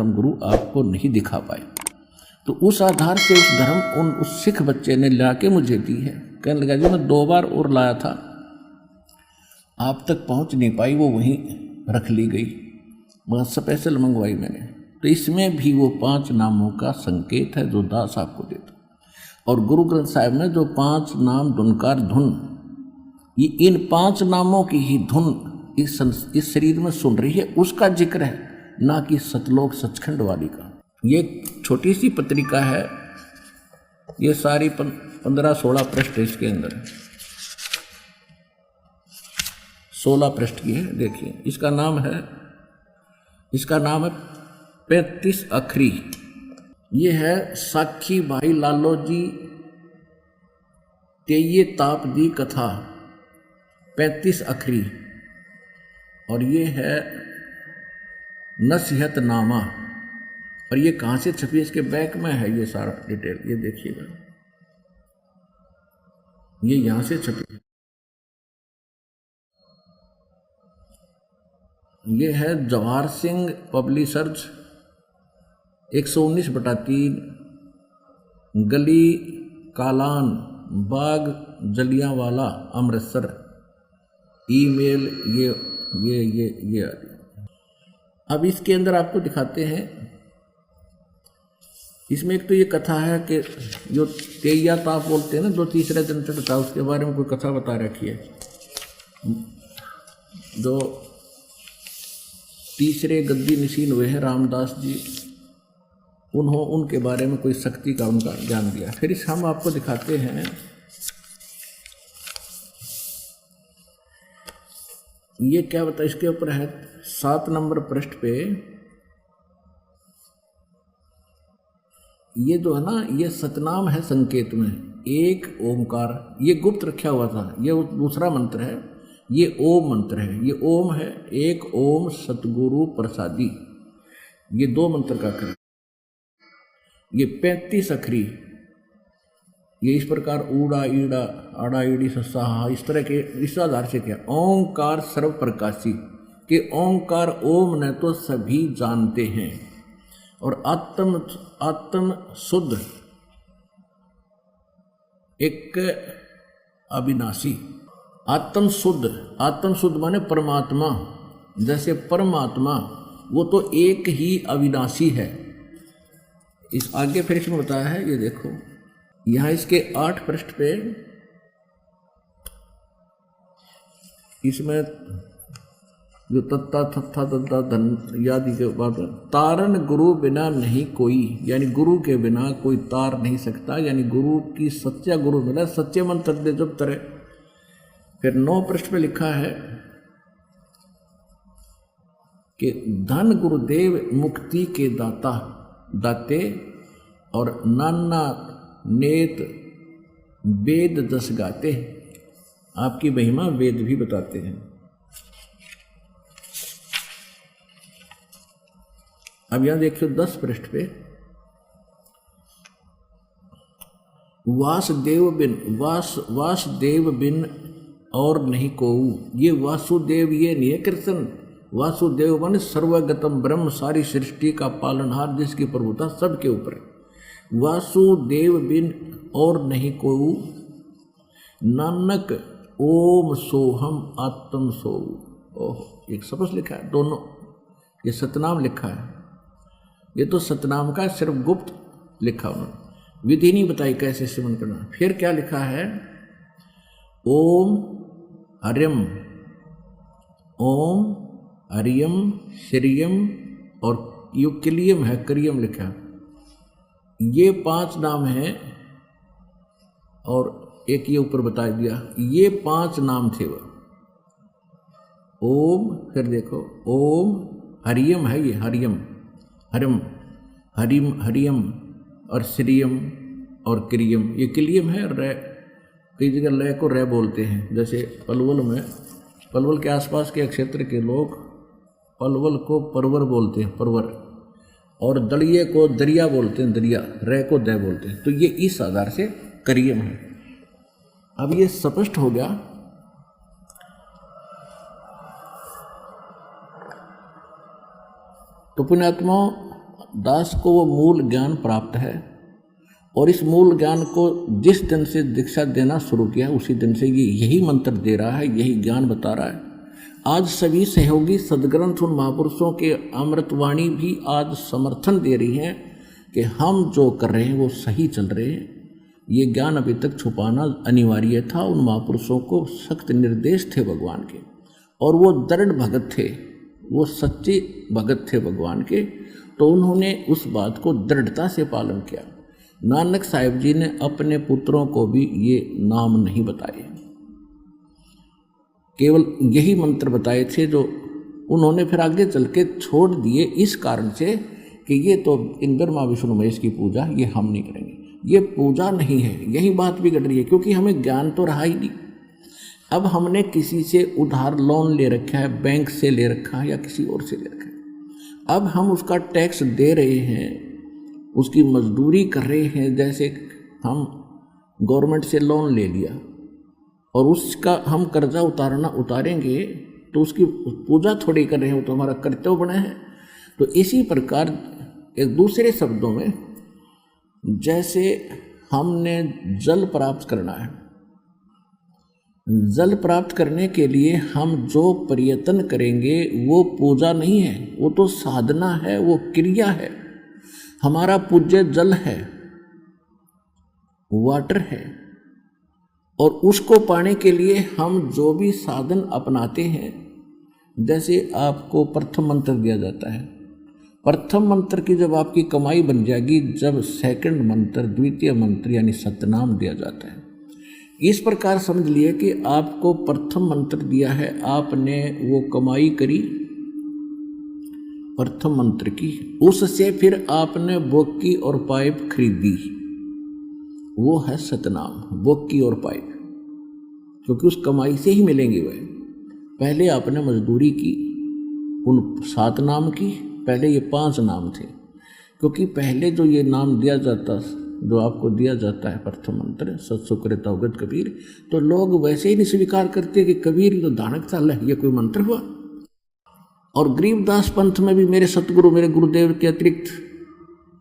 धर्मगुरु आपको नहीं दिखा पाए। तो उस आधार से उस धर्म उस सिख बच्चे ने ला के मुझे दी है। कहने लगा जी मैं 2 बार और लाया था, आप तक पहुंच नहीं पाई, वो वहीं रख ली गई, मगर स्पेशल मंगवाई मैंने। तो इसमें भी वो 5 नामों का संकेत है जो दास आपको देता। और गुरु ग्रंथ साहिब में जो 5 नाम धुनकार धुन, ये इन 5 नामों की ही धुन इस शरीर में सुन रही है, उसका जिक्र है, ना कि सतलोक सचखंड वाली का। ये छोटी सी पत्रिका है, ये सारी 15-16 पृष्ठ इसके अंदर, 16 पृष्ठ की है। देखिए इसका नाम है 35 अखरी। ये है साखी भाई लालो जी तेये ताप दी कथा 35 अखरी। और ये है नसीहत नामा। और ये कहाँ से छपी है, इसके बैक में है ये सारा डिटेल, ये देखिएगा, ये यहाँ से छपी है। ये है जवाहर सिंह पब्लिशर्स 119/3 गली कालान बाग जलियांवाला अमृतसर। ईमेल ये अब इसके अंदर आपको दिखाते हैं। इसमें एक तो ये कथा है कि जो तेया ताप बोलते हैं ना, जो तीसरे दिन चढ़ता, उसके बारे में कोई कथा बता रखी है। जो तीसरे गद्दी नशीन हुए हैं रामदास जी, उनके बारे में कोई शक्ति का उनका ज्ञान दिया। फिर इस हम आपको दिखाते हैं, ये क्या बता, इसके ऊपर है 7 नंबर पृष्ठ पे, ये जो है ना, ये सतनाम है संकेत में, एक ओमकार, ये गुप्त रखा हुआ था, ये दूसरा मंत्र है, ये ओम मंत्र है, ये ओम है, एक ओम सतगुरु प्रसादी, ये 2 मंत्र का कर। ये 35 अखरी, ये इस प्रकार ऊड़ा ईड़ा आड़ा ईड़ी सस्सा हा, इस तरह के, इस आधार से क्या, ओंकार सर्व प्रकाशी के ओंकार ओम ने तो सभी जानते हैं। और आत्म शुद्ध एक अविनाशी, आत्म शुद्ध माने परमात्मा, जैसे परमात्मा वो तो एक ही अविनाशी है। इस आगे फिर इसमें बताया है, ये देखो यहाँ इसके 8 पृष्ठ पे, इसमें जो तत्ता थत्था तत्ता धन यादि के बाद, तारन गुरु बिना नहीं कोई, यानी गुरु के बिना कोई तार नहीं सकता, यानी गुरु की सच्चा गुरु मिला, सच्चे मंत्र दे जब तरे। फिर 9 पृष्ठ पे लिखा है कि धन गुरुदेव मुक्ति के दाते और नाना नेत वेद 10 गाते, आपकी महिमा वेद भी बताते हैं। अब यहां देखियो 10 पृष्ठ पे, वासुदेव बिन और नहीं कोऊ, ये वासुदेव ये नहीं है कृष्ण, वासुदेव माने सर्वगतम ब्रह्म, सारी सृष्टि का पालनहार, जिसकी प्रभुता सबके ऊपर है। वासुदेव बिन और नहीं कोऊ, नानक ओम सोहम आत्म सोऊ। ओह, एक शब्द लिखा है, दोनों ये सतनाम लिखा है, ये तो सतनाम का सिर्फ गुप्त लिखा उन्होंने, विधि नहीं बताई कैसे सिमरन करना। फिर क्या लिखा है, ओम हरिम, ओम हरियम श्रियम, और युक्लियम है, करियम लिखा, ये 5 नाम हैं। और एक ये ऊपर बता दिया, ये 5 नाम थे वो। ओम, फिर देखो ओम हरियम है, ये हरियम हरियम और श्रियम और क्रियम, ये क्लियम है। रे, कई जगह लय को रे बोलते हैं, जैसे पलवल के आसपास के क्षेत्र के लोग पलवल को परवर बोलते हैं, परवर, और दलिये को दरिया बोलते हैं, दरिया, रे को दे बोलते हैं। तो ये इस आधार से करियम है। अब ये स्पष्ट हो गया। तो पुण्यात्मा, दास को वो मूल ज्ञान प्राप्त है और इस मूल ज्ञान को जिस दिन से दीक्षा देना शुरू किया उसी दिन से ये यही मंत्र दे रहा है, यही ज्ञान बता रहा है। आज सभी सहयोगी सदग्रंथ उन महापुरुषों के अमृतवाणी भी आज समर्थन दे रही हैं कि हम जो कर रहे हैं वो सही चल रहे हैं। ये ज्ञान अभी तक छुपाना अनिवार्य था। उन महापुरुषों को सख्त निर्देश थे भगवान के और वो दृढ़ भगत थे, वो सच्चे भगत थे भगवान के, तो उन्होंने उस बात को दृढ़ता से पालन किया। नानक साहिब जी ने अपने पुत्रों को भी ये नाम नहीं बताए, केवल यही मंत्र बताए थे जो उन्होंने फिर आगे चल के छोड़ दिए इस कारण से कि ये तो इन ब्रह्मा विष्णु महेश की पूजा ये हम नहीं करेंगे, ये पूजा नहीं है। यही बात बिगड़ रही है क्योंकि हमें ज्ञान तो रहा ही नहीं। अब हमने किसी से उधार लोन ले रखा है, बैंक से ले रखा है या किसी और से ले रखा है। अब हम उसका टैक्स दे रहे हैं, उसकी मजदूरी कर रहे हैं। जैसे हम गवर्नमेंट से लोन ले लिया और उसका हम कर्जा उतारेंगे तो उसकी पूजा थोड़ी कर रहे हैं, वो तो हमारा कर्तव्य बना है। तो इसी प्रकार एक दूसरे शब्दों में जैसे हमने जल प्राप्त करना है, जल प्राप्त करने के लिए हम जो प्रयत्न करेंगे वो पूजा नहीं है, वो तो साधना है, वो क्रिया है। हमारा पूज्य जल है, वाटर है, और उसको पाने के लिए हम जो भी साधन अपनाते हैं, जैसे आपको प्रथम मंत्र दिया जाता है, प्रथम मंत्र की जब आपकी कमाई बन जाएगी, जब सेकंड मंत्र द्वितीय मंत्र यानी सतनाम दिया जाता है। इस प्रकार समझ लिए कि आपको प्रथम मंत्र दिया है, आपने वो कमाई करी प्रथम मंत्र की, उससे फिर आपने बोकी और पाइप खरीदी, वो है सतनाम, बोकी और पाइप, क्योंकि उस कमाई से ही मिलेंगे वह। पहले आपने मजदूरी की उन 7 नाम की, पहले ये 5 नाम थे, क्योंकि पहले जो ये नाम दिया जाता, जो आपको दिया जाता है प्रथम मंत्र सत्सुकृत अवगत कबीर, तो लोग वैसे ही नहीं स्वीकार करते कि कबीर तो दानक साल है, ये कोई मंत्र हुआ। और गरीबदास पंथ में भी मेरे सतगुरु मेरे गुरुदेव के अतिरिक्त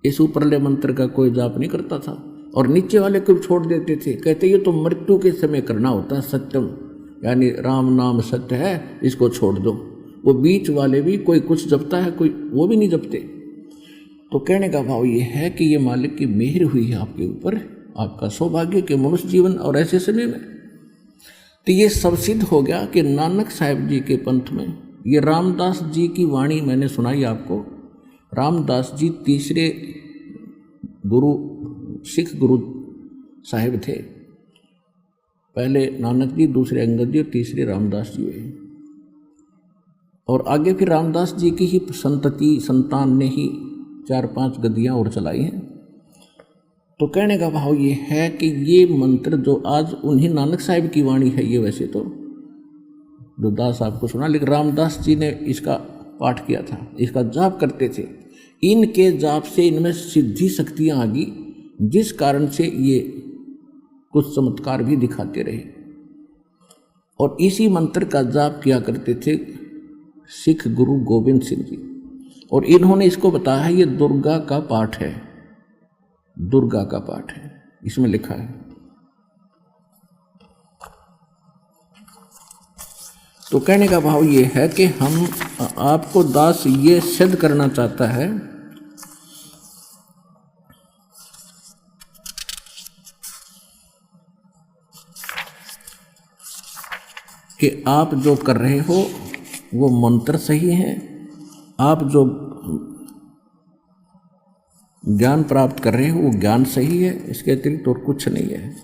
इस ऊपरले मंत्र का कोई जाप नहीं करता था, और नीचे वाले को छोड़ देते थे, कहते ये तो मृत्यु के समय करना होता है, सत्यम यानी राम नाम सत्य है, इसको छोड़ दो। वो बीच वाले भी कोई कुछ जपता है, कोई वो भी नहीं जपते। तो कहने का भाव ये है कि ये मालिक की मेहर हुई है आपके ऊपर, आपका सौभाग्य के मनुष्य जीवन और ऐसे समय में। तो ये सब सिद्ध हो गया कि नानक साहिब जी के पंथ में ये रामदास जी की वाणी मैंने सुनाई आपको। रामदास जी तीसरे गुरु सिख गुरु साहिब थे, पहले नानक जी, दूसरे अंगद जी और तीसरे रामदास जी हुए, और आगे फिर रामदास जी की ही संतति संतान ने ही 4-5 गद्दियाँ और चलाई हैं। तो कहने का भाव ये है कि ये मंत्र जो आज उन्हीं नानक साहिब की वाणी है, ये वैसे तो जो दास आपको सुना, लेकिन रामदास जी ने इसका पाठ किया था, इसका जाप करते थे। इनके जाप से इनमें सिद्धि शक्तियाँ आ गई, जिस कारण से ये कुछ चमत्कार भी दिखाते रहे। और इसी मंत्र का जाप किया करते थे सिख गुरु गोविंद सिंह जी, और इन्होंने इसको बताया है, ये दुर्गा का पाठ है, दुर्गा का पाठ है, इसमें लिखा है। तो कहने का भाव ये है कि हम आपको दास ये सिद्ध करना चाहता है कि आप जो कर रहे हो वो मंत्र सही है, आप जो ज्ञान प्राप्त कर रहे हो वो ज्ञान सही है, इसके अतिरिक्त और कुछ नहीं है।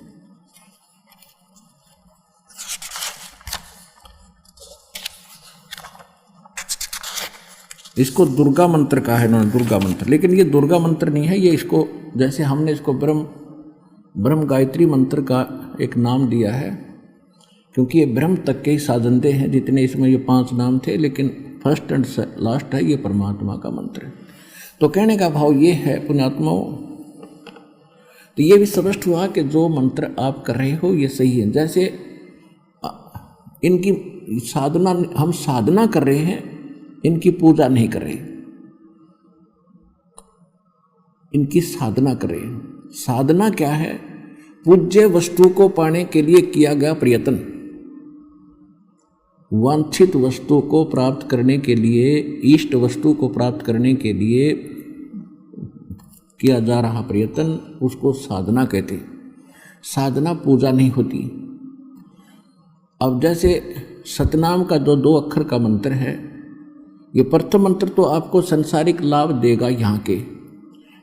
इसको दुर्गा मंत्र कहा है इन्होंने, दुर्गा मंत्र, लेकिन ये दुर्गा मंत्र नहीं है, ये इसको जैसे हमने इसको ब्रह्म गायत्री मंत्र का एक नाम दिया है, क्योंकि ये ब्रह्म तक के ही साजंदे हैं, जितने इसमें ये 5 नाम थे, लेकिन फर्स्ट एंड लास्ट है ये परमात्मा का मंत्र है। तो कहने का भाव ये है पुण्यात्माओं, तो ये भी स्पष्ट हुआ कि जो मंत्र आप कर रहे हो ये सही है। जैसे इनकी साधना, हम साधना कर रहे हैं, इनकी पूजा नहीं कर रहे। इनकी साधना करें। साधना क्या है? पूज्य वस्तु को पाने के लिए किया गया प्रयत्न, वांछित वस्तु को प्राप्त करने के लिए, इष्ट वस्तु को प्राप्त करने के लिए किया जा रहा प्रयत्न, उसको साधना कहते हैं। साधना पूजा नहीं होती। अब जैसे सतनाम का जो 2 अक्षर का मंत्र है, ये प्रथम मंत्र तो आपको संसारिक लाभ देगा यहाँ के,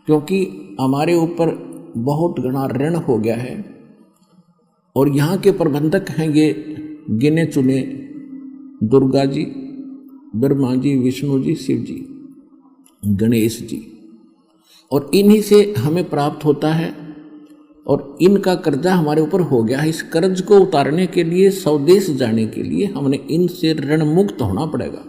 क्योंकि हमारे ऊपर बहुत घना ऋण हो गया है और यहाँ के प्रबंधक हैं ये गिने चुने दुर्गा जी, ब्रह्मा जी, विष्णु जी, शिव जी, गणेश जी, और इन्हीं से हमें प्राप्त होता है और इनका कर्जा हमारे ऊपर हो गया है। इस कर्ज को उतारने के लिए, स्वदेश जाने के लिए हमने इनसे ऋण मुक्त होना पड़ेगा।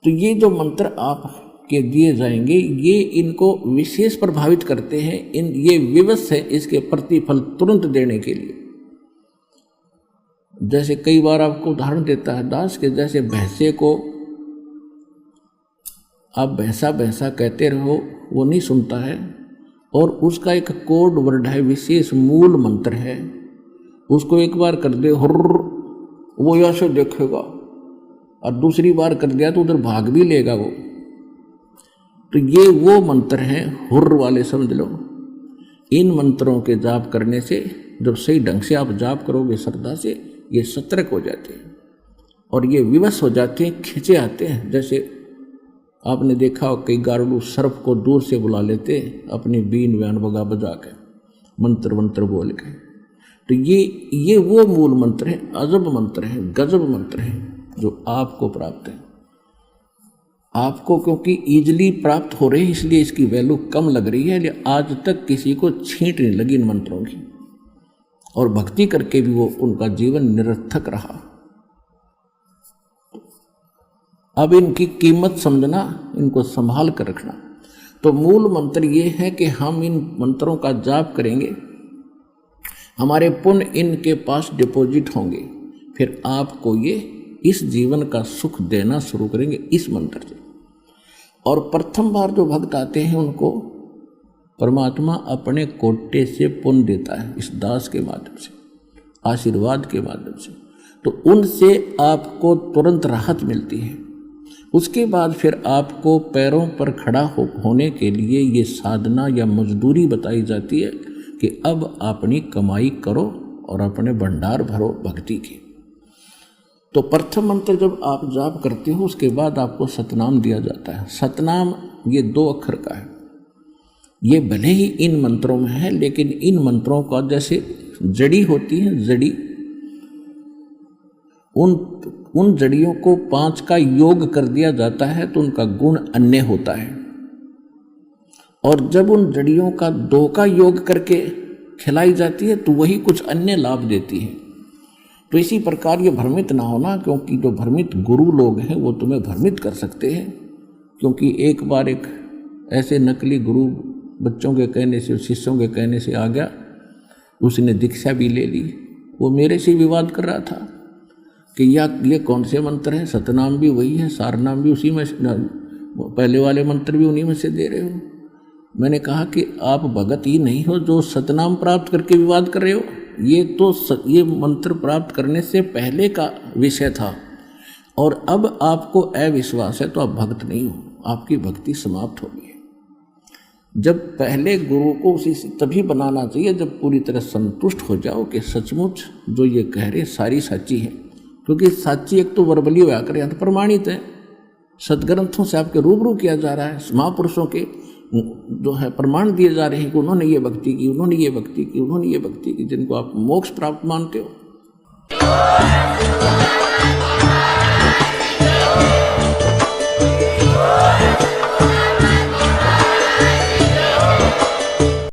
तो ये जो मंत्र आपके दिए जाएंगे ये इनको विशेष प्रभावित करते हैं। ये विवश है इसके प्रतिफल तुरंत देने के लिए। जैसे कई बार आपको उदाहरण देता है दास के, जैसे भैंसे को आप भैंसा भैंसा कहते रहो, वो नहीं सुनता है, और उसका एक कोड वर्ड है, विशेष मूल मंत्र है। उसको एक बार कर दे हुर्र, वो ऐसे देखेगा, और दूसरी बार कर दिया तो उधर भाग भी लेगा वो। तो ये वो मंत्र हैं हुर्र वाले, समझ लो। इन मंत्रों के जाप करने से, जब सही ढंग से आप जाप करोगे श्रद्धा से, ये सतर्क हो जाते हैं और ये विवश हो जाते हैं, खिंचे आते हैं। जैसे आपने देखा हो कई गारुड़ सर्प को दूर से बुला लेते अपनी बीन व्यान बगा बजा के, मंत्र मंत्र बोल के। तो ये वो मूल मंत्र हैं, अजब मंत्र हैं, गजब मंत्र हैं जो आपको प्राप्त है। आपको क्योंकि ईजिली प्राप्त हो रहे हैं इसलिए इसकी वैल्यू कम लग रही है, लेकिन आज तक किसी को छींट नहीं लगी इन मंत्रों की, और भक्ति करके भी वो उनका जीवन निरर्थक रहा। अब इनकी कीमत समझना, इनको संभाल कर रखना। तो मूल मंत्र ये है कि हम इन मंत्रों का जाप करेंगे, हमारे पुण्य इनके पास डिपॉजिट होंगे, फिर आपको ये इस जीवन का सुख देना शुरू करेंगे इस मंत्र से। और प्रथम बार जो भक्त आते हैं उनको परमात्मा अपने कोटे से पुण्य देता है, इस दास के माध्यम से, आशीर्वाद के माध्यम से। तो उनसे आपको तुरंत राहत मिलती है। उसके बाद फिर आपको पैरों पर खड़ा होने के लिए ये साधना या मजदूरी बताई जाती है कि अब अपनी कमाई करो और अपने भंडार भरो भक्ति के। तो प्रथम मंत्र जब आप जाप करते हो उसके बाद आपको सतनाम दिया जाता है। सतनाम ये 2 अक्षर का है। ये भले ही इन मंत्रों में है, लेकिन इन मंत्रों का जैसे जड़ी होती है, जड़ी, उन जड़ियों को 5 का योग कर दिया जाता है तो उनका गुण अन्य होता है। और जब उन जड़ियों का 2 का योग करके खिलाई जाती है तो वही कुछ अन्य लाभ देती है। तो इसी प्रकार ये भ्रमित ना होना, क्योंकि जो भ्रमित गुरु लोग हैं वो तुम्हें भ्रमित कर सकते हैं। क्योंकि एक बार एक ऐसे नकली गुरु बच्चों के कहने से, शिष्यों के कहने से आ गया, उसने दीक्षा भी ले ली। वो मेरे से विवाद कर रहा था कि ये कौन से मंत्र हैं, सतनाम भी वही है, सारनाम भी उसी में, पहले वाले मंत्र भी उन्हीं में से दे रहे हो। मैंने कहा कि आप भगत ही नहीं हो जो सतनाम प्राप्त करके विवाद कर रहे हो। ये मंत्र प्राप्त करने से पहले का विषय था, और अब आपको अविश्वास है तो आप भक्त नहीं हो, आपकी भक्ति समाप्त हो गई है। जब पहले गुरु को उसी से तभी बनाना चाहिए जब पूरी तरह संतुष्ट हो जाओ कि सचमुच जो ये कह रहे सारी सच्ची है। क्योंकि साची एक तो वर्बली व्याकर यहाँ तो प्रमाणित है, सदग्रंथों से आपके रूबरू किया जा रहा है, महापुरुषों के जो है प्रमाण दिए जा रहे हैं कि उन्होंने ये भक्ति की, उन्होंने ये भक्ति की, उन्होंने ये भक्ति की, जिनको आप मोक्ष प्राप्त मानते हो।